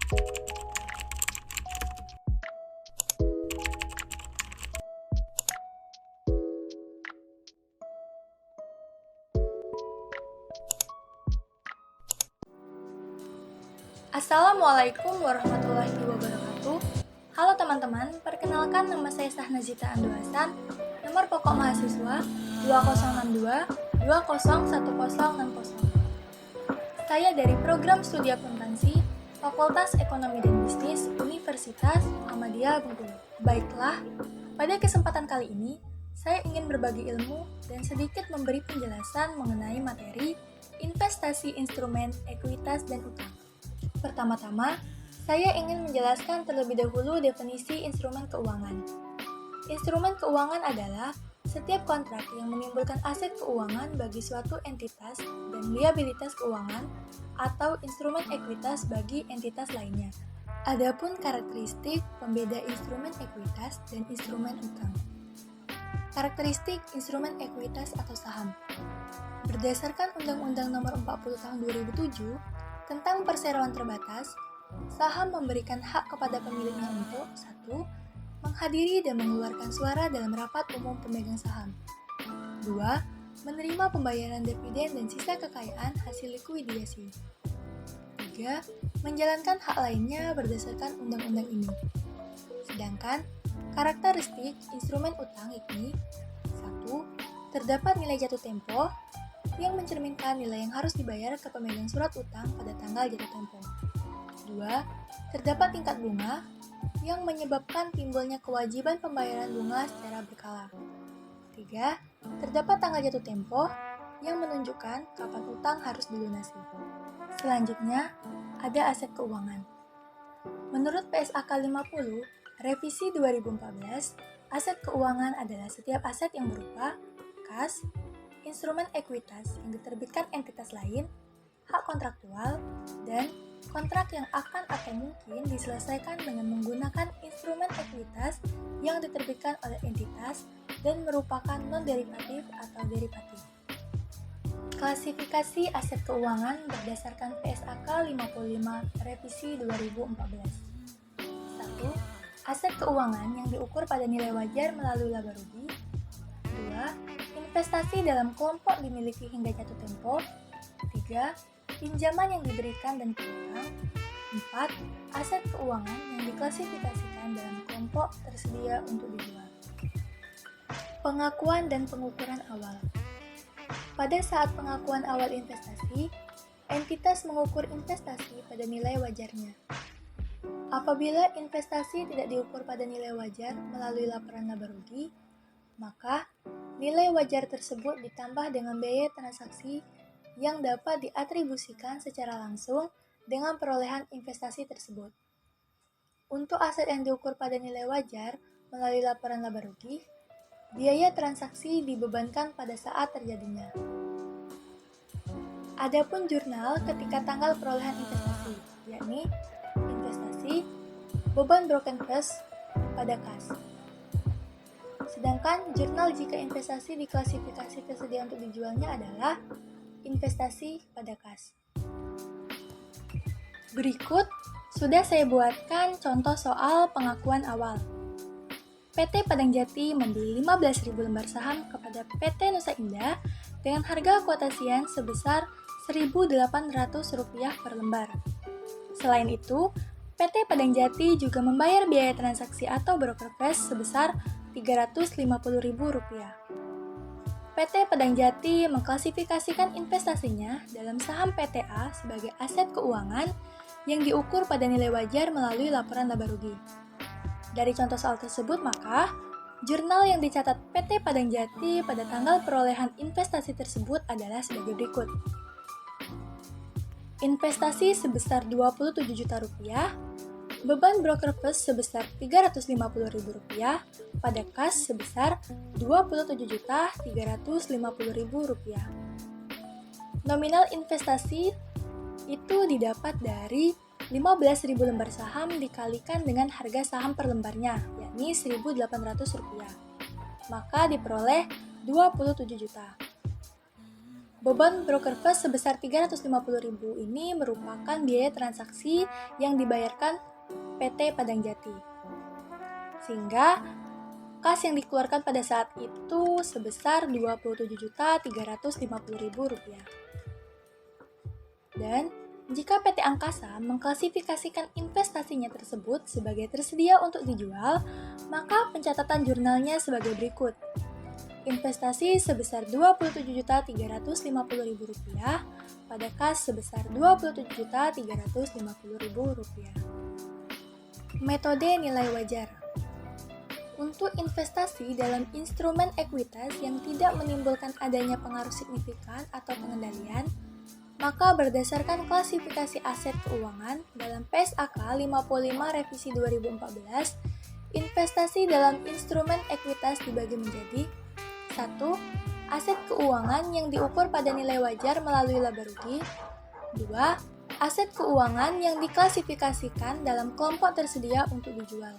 Assalamualaikum warahmatullahi wabarakatuh. Halo teman-teman, perkenalkan nama saya Sahnazita Andohasan, nomor pokok mahasiswa 2062 201060. Saya dari program studi akuntansi Fakultas Ekonomi dan Bisnis Universitas Ahmadiyah Bengkulu. Baiklah, pada kesempatan kali ini saya ingin berbagi ilmu dan sedikit memberi penjelasan mengenai materi investasi instrumen ekuitas dan utang. Pertama-tama, saya ingin menjelaskan terlebih dahulu definisi instrumen keuangan. Instrumen keuangan adalah setiap kontrak yang menimbulkan aset keuangan bagi suatu entitas dan liabilitas keuangan atau instrumen ekuitas bagi entitas lainnya. Adapun karakteristik pembeda instrumen ekuitas dan instrumen utang. Karakteristik instrumen ekuitas atau saham. Berdasarkan Undang-Undang Nomor 40 Tahun 2007 tentang perseroan terbatas, saham memberikan hak kepada pemiliknya untuk 1. Menghadiri dan mengeluarkan suara dalam rapat umum pemegang saham. 2. Menerima pembayaran dividen dan sisa kekayaan hasil likuidasi. 3. Menjalankan hak lainnya berdasarkan undang-undang ini. Sedangkan, karakteristik instrumen utang yakni 1. Terdapat nilai jatuh tempo yang mencerminkan nilai yang harus dibayar ke pemegang surat utang pada tanggal jatuh tempo. 2. Terdapat tingkat bunga yang menyebabkan timbulnya kewajiban pembayaran bunga secara berkala. 3. Terdapat tanggal jatuh tempo yang menunjukkan kapan utang harus dilunasi. Selanjutnya, ada aset keuangan. Menurut PSAK 50, revisi 2014, aset keuangan adalah setiap aset yang berupa kas, instrumen ekuitas yang diterbitkan entitas lain, hak kontraktual, dan kontrak yang akan atau mungkin diselesaikan dengan menggunakan instrumen ekuitas yang diterbitkan oleh entitas dan merupakan non-derivatif atau derivatif. Klasifikasi aset keuangan berdasarkan PSAK 55 revisi 2014. 1. Aset keuangan yang diukur pada nilai wajar melalui laba rugi. 2. Investasi dalam kelompok dimiliki hingga jatuh tempo. 3. Pinjaman yang diberikan dan piutang. 4. Aset keuangan yang diklasifikasikan dalam kelompok tersedia untuk dijual. Pengakuan dan pengukuran awal. Pada saat pengakuan awal investasi, entitas mengukur investasi pada nilai wajarnya. Apabila investasi tidak diukur pada nilai wajar melalui laporan laba rugi, maka nilai wajar tersebut ditambah dengan biaya transaksi yang dapat diatribusikan secara langsung dengan perolehan investasi tersebut. Untuk aset yang diukur pada nilai wajar melalui laporan laba rugi, biaya transaksi dibebankan pada saat terjadinya. Adapun jurnal ketika tanggal perolehan investasi, yakni investasi, beban broken first pada kas. Sedangkan jurnal jika investasi diklasifikasi tersedia untuk dijualnya adalah investasi pada kas. Berikut sudah saya buatkan contoh soal pengakuan awal. PT Padang Jati membeli 15.000 lembar saham kepada PT Nusa Indah dengan harga kuotasian sebesar Rp1.800 per lembar. Selain itu, PT Padang Jati juga membayar biaya transaksi atau broker fees sebesar Rp350.000. PT Padang Jati mengklasifikasikan investasinya dalam saham PTA sebagai aset keuangan yang diukur pada nilai wajar melalui laporan laba rugi. Dari contoh soal tersebut, maka jurnal yang dicatat PT Padang Jati pada tanggal perolehan investasi tersebut adalah sebagai berikut. Investasi sebesar Rp27 juta, beban broker fees sebesar Rp350.000, pada kas sebesar Rp27.350.000. Nominal investasi itu didapat dari 15.000 lembar saham dikalikan dengan harga saham per lembarnya, yakni Rp1.800. Maka diperoleh Rp27 juta. Beban broker fee sebesar 350.000 ini merupakan biaya transaksi yang dibayarkan PT Padang Jati. Sehingga kas yang dikeluarkan pada saat itu sebesar Rp27.350.000. Dan jika PT Angkasa mengklasifikasikan investasinya tersebut sebagai tersedia untuk dijual, maka pencatatan jurnalnya sebagai berikut. Investasi sebesar Rp27.350.000 pada kas sebesar Rp27.350.000. Metode nilai wajar. Untuk investasi dalam instrumen ekuitas yang tidak menimbulkan adanya pengaruh signifikan atau pengendalian, maka berdasarkan klasifikasi aset keuangan dalam PSAK 55 Revisi 2014, investasi dalam instrumen ekuitas dibagi menjadi 1. Aset keuangan yang diukur pada nilai wajar melalui laba rugi. 2. Aset keuangan yang diklasifikasikan dalam kelompok tersedia untuk dijual.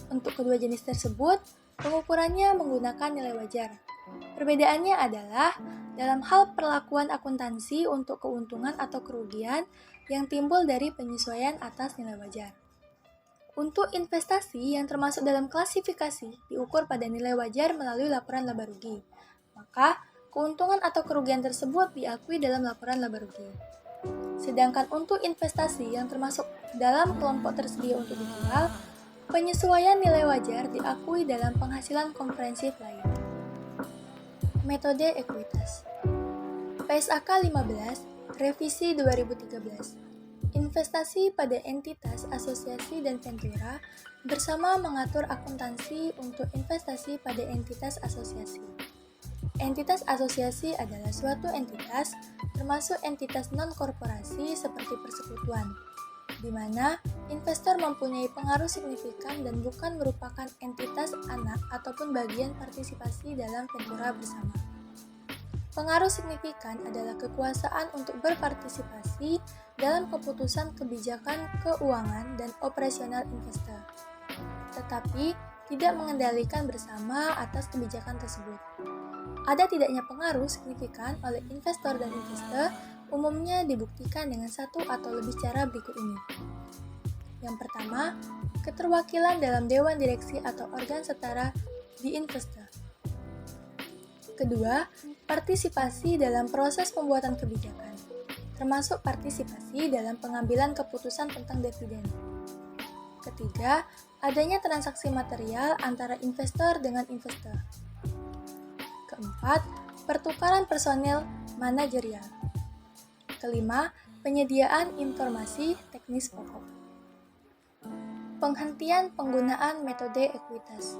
Untuk kedua jenis tersebut, pengukurannya menggunakan nilai wajar. Perbedaannya adalah dalam hal perlakuan akuntansi untuk keuntungan atau kerugian yang timbul dari penyesuaian atas nilai wajar. Untuk investasi yang termasuk dalam klasifikasi diukur pada nilai wajar melalui laporan laba rugi, maka keuntungan atau kerugian tersebut diakui dalam laporan laba rugi. Sedangkan untuk investasi yang termasuk dalam kelompok tersedia untuk dijual, penyesuaian nilai wajar diakui dalam penghasilan komprehensif lain. Metode ekuitas. PSAK 15, Revisi 2013. Investasi pada entitas, asosiasi, dan ventura bersama mengatur akuntansi untuk investasi pada entitas asosiasi. Entitas asosiasi adalah suatu entitas, termasuk entitas non-korporasi seperti persekutuan, di mana investor mempunyai pengaruh signifikan dan bukan merupakan entitas anak ataupun bagian partisipasi dalam ventura bersama. Pengaruh signifikan adalah kekuasaan untuk berpartisipasi dalam keputusan kebijakan keuangan dan operasional investor, tetapi tidak mengendalikan bersama atas kebijakan tersebut. Ada tidaknya pengaruh signifikan oleh investor dan investor umumnya dibuktikan dengan satu atau lebih cara berikut ini. Yang pertama, keterwakilan dalam dewan direksi atau organ setara di investor. Kedua, partisipasi dalam proses pembuatan kebijakan, termasuk partisipasi dalam pengambilan keputusan tentang dividen. Ketiga, adanya transaksi material antara investor dengan investor. Keempat, pertukaran personil manajerial. Kelima, penyediaan informasi teknis pokok. Penghentian penggunaan metode ekuitas.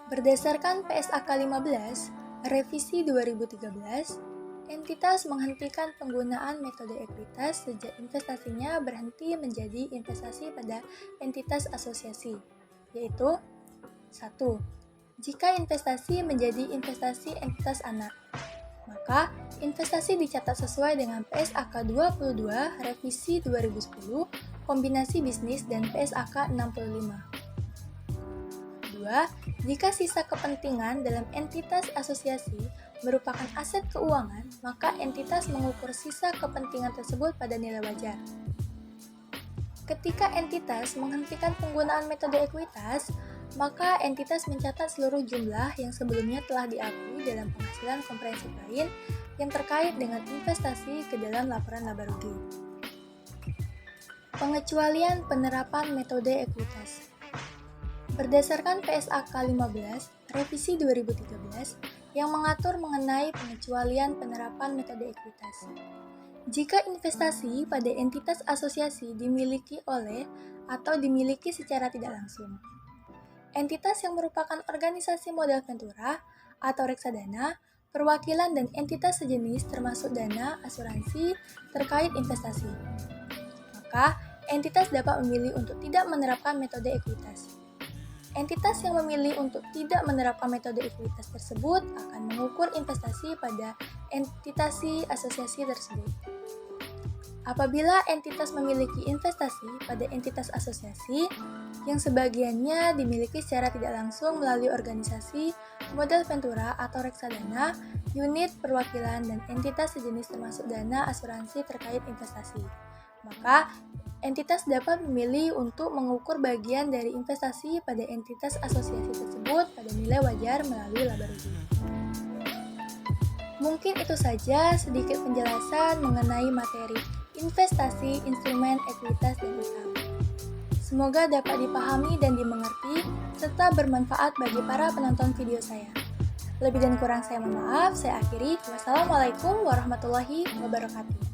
Berdasarkan PSAK 15, Revisi 2013, entitas menghentikan penggunaan metode ekuitas sejak investasinya berhenti menjadi investasi pada entitas asosiasi, yaitu 1. Jika investasi menjadi investasi entitas anak, maka investasi dicatat sesuai dengan PSAK 22 Revisi 2010, Kombinasi Bisnis dan PSAK 65. 2. Jika sisa kepentingan dalam entitas asosiasi merupakan aset keuangan, maka entitas mengukur sisa kepentingan tersebut pada nilai wajar. Ketika entitas menghentikan penggunaan metode ekuitas, maka entitas mencatat seluruh jumlah yang sebelumnya telah diakui dalam penghasilan komprehensif lain yang terkait dengan investasi ke dalam laporan laba rugi. Pengecualian penerapan metode ekuitas. Berdasarkan PSAK 15, Revisi 2013, yang mengatur mengenai pengecualian penerapan metode ekuitas. Jika investasi pada entitas asosiasi dimiliki oleh atau dimiliki secara tidak langsung, entitas yang merupakan organisasi modal ventura atau reksadana, perwakilan dan entitas sejenis termasuk dana, asuransi, terkait investasi, maka entitas dapat memilih untuk tidak menerapkan metode ekuitas. Entitas yang memilih untuk tidak menerapkan metode ekuitas tersebut akan mengukur investasi pada entitas asosiasi tersebut. Apabila entitas memiliki investasi pada entitas asosiasi yang sebagiannya dimiliki secara tidak langsung melalui organisasi, modal ventura atau reksadana, unit, perwakilan, dan entitas sejenis termasuk dana asuransi terkait investasi. Maka, entitas dapat memilih untuk mengukur bagian dari investasi pada entitas asosiasi tersebut pada nilai wajar melalui laba rugi. Mungkin itu saja sedikit penjelasan mengenai materi investasi, instrumen, ekuitas, dan saham. Semoga dapat dipahami dan dimengerti, serta bermanfaat bagi para penonton video saya. Lebih dan kurang saya mohon maaf, saya akhiri. Wassalamualaikum warahmatullahi wabarakatuh.